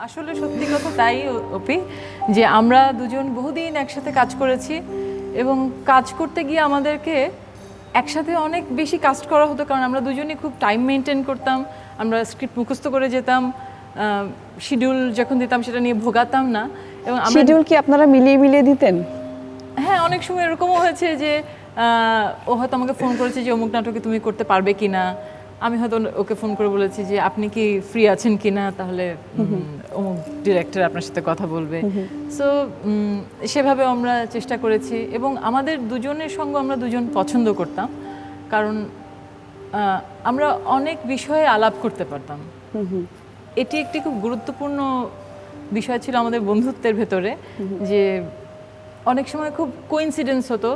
আসলে সত্যি কথা তাই অপি, যে আমরা দুজন বহুদিন একসাথে কাজ করেছি এবং কাজ করতে গিয়ে আমাদেরকে একসাথে অনেক বেশি কাস্ট করা হতো, কারণ আমরা দুজনই খুব টাইম মেনটেন করতাম। আমরা স্ক্রিপ্ট মুখস্থ করে যেতাম, শিডিউল যখন দিতাম সেটা নিয়ে ভোগাতাম না। এবং শিডিউল কি আপনারা মিলিয়ে মিলিয়ে দিতেন? হ্যাঁ, অনেক সময় এরকমও হয়েছে যে ও হয়তো আমাকে ফোন করেছে যে অমুক নাটকে তুমি করতে পারবে কিনা, আমি হয়তো ওকে ফোন করে বলেছি যে আপনি কি ফ্রি আছেন কিনা, তাহলে অমুক ডিরেক্টর আপনার সাথে কথা বলবে। সো সেভাবে আমরা চেষ্টা করেছি এবং আমাদের দুজনের সঙ্গে আমরা দুজন পছন্দ করতাম, কারণ আমরা অনেক বিষয়ে আলাপ করতে পারতাম। এটি একটি খুব গুরুত্বপূর্ণ বিষয় ছিল আমাদের বন্ধুত্বের ভেতরে, যে অনেক সময় খুব কোইন্সিডেন্স হতো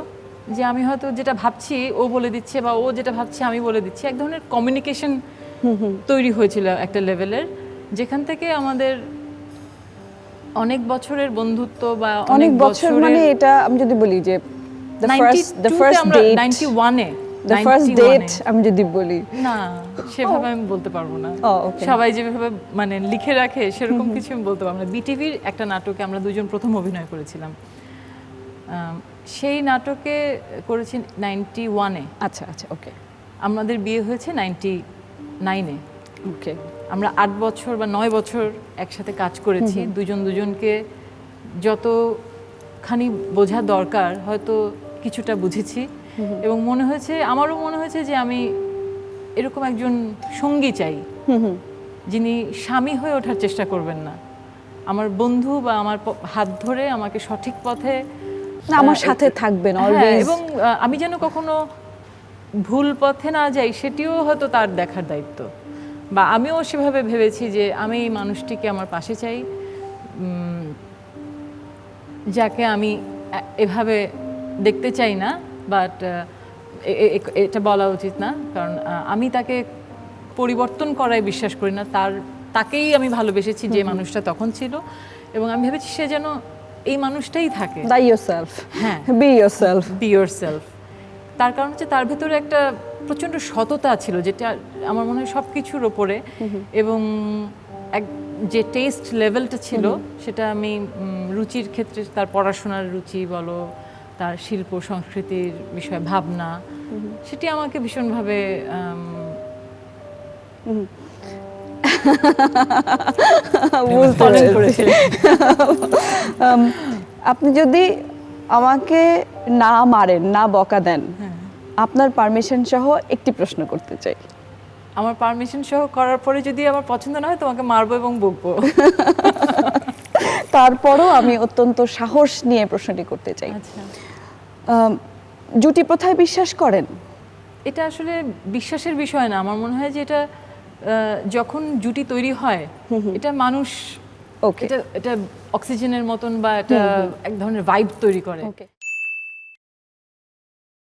যে আমি হয়তো যেটা ভাবছি ও বলে দিচ্ছে, বা ও যেটা ভাবছে আমি বলে দিচ্ছি। এক ধরনের কমিউনিকেশন তৈরি হয়েছিল একটা লেভেলের, যেখান থেকে আমাদের অনেক বছরের বন্ধুত্ব বা অনেক বছর মানে এটা আমি যদি বলি যে the first date 91-এ the first date আমি যদি বলি, না সেভাবে আমি বলতে পারবো না। okay. সবাই যেভাবে মানে লিখে রাখে সেরকম কিছু আমি বলতে পারবো না। বিটিভির একটা নাটকে আমরা দুজন প্রথম অভিনয় করেছিলাম, সেই নাটকে করেছি 91-এ। আচ্ছা আচ্ছা, ওকে। আমাদের বিয়ে হয়েছে 99-এ। ওকে, আমরা 8 বছর বা 9 বছর একসাথে কাজ করেছি। দুজন দুজনকে যতখানি বোঝা দরকার হয়তো কিছুটা বুঝেছি, এবং মনে হয়েছে, আমারও মনে হয়েছে যে আমি এরকম একজন সঙ্গী চাই যিনি স্বামী হয়ে ওঠার চেষ্টা করবেন না, আমার বন্ধু বা আমার হাত ধরে আমাকে সঠিক পথে আমার সাথে থাকবেন অলওয়েজ, অলওয়েজ, এবং আমি যেন কখনো ভুল পথে না যাই সেটিও হয়তো তার দেখার দায়িত্ব। বা আমিও সেভাবে ভেবেছি যে আমি এই মানুষটিকে আমার পাশে চাই, যাকে আমি এভাবে দেখতে চাই না, বাট এটা বলা উচিত না, কারণ আমি তাকে পরিবর্তন করায় বিশ্বাস করি না। তাকেই আমি ভালোবেসেছি যে মানুষটা তখন ছিল, এবং আমি ভেবেছি সে যেন এই মানুষটাই থাকে। বাই ইয়োরসেলফ, হ্যাঁ, বি ইয়োরসেলফ, বি ইয়োরসেলফ। তার কারণ হচ্ছে তার ভেতরে একটা প্রচণ্ড সততা ছিল, যেটা আমার মনে হয় সব কিছুর ওপরে, এবং যে টেস্ট লেভেলটা ছিল সেটা আমি রুচির ক্ষেত্রে, তার পড়াশোনার রুচি বলো, তার শিল্প সংস্কৃতির বিষয়ে ভাবনা, সেটি আমাকে ভীষণভাবে আপনি যদি আমাকে না মারেন, না বকা দেন, আপনার পারমিশন সহ একটি প্রশ্ন করতে চাই। আমার পারমিশন সহ করার পরে যদি আমার পছন্দ না হয় তোমাকে মারবো এবং বকবো। তারপরও আমি অত্যন্ত সাহস নিয়ে প্রশ্নটি করতে চাই। আচ্ছা, জুটি প্রথায় বিশ্বাস করেন? এটা আসলে বিশ্বাসের বিষয় না, আমার মনে হয় যে এটা যখন জুটি তৈরি হয় এটা মানুষ, এটা অক্সিজেনের মতন, বা এটা এক ধরনের ভাইব তৈরি করে।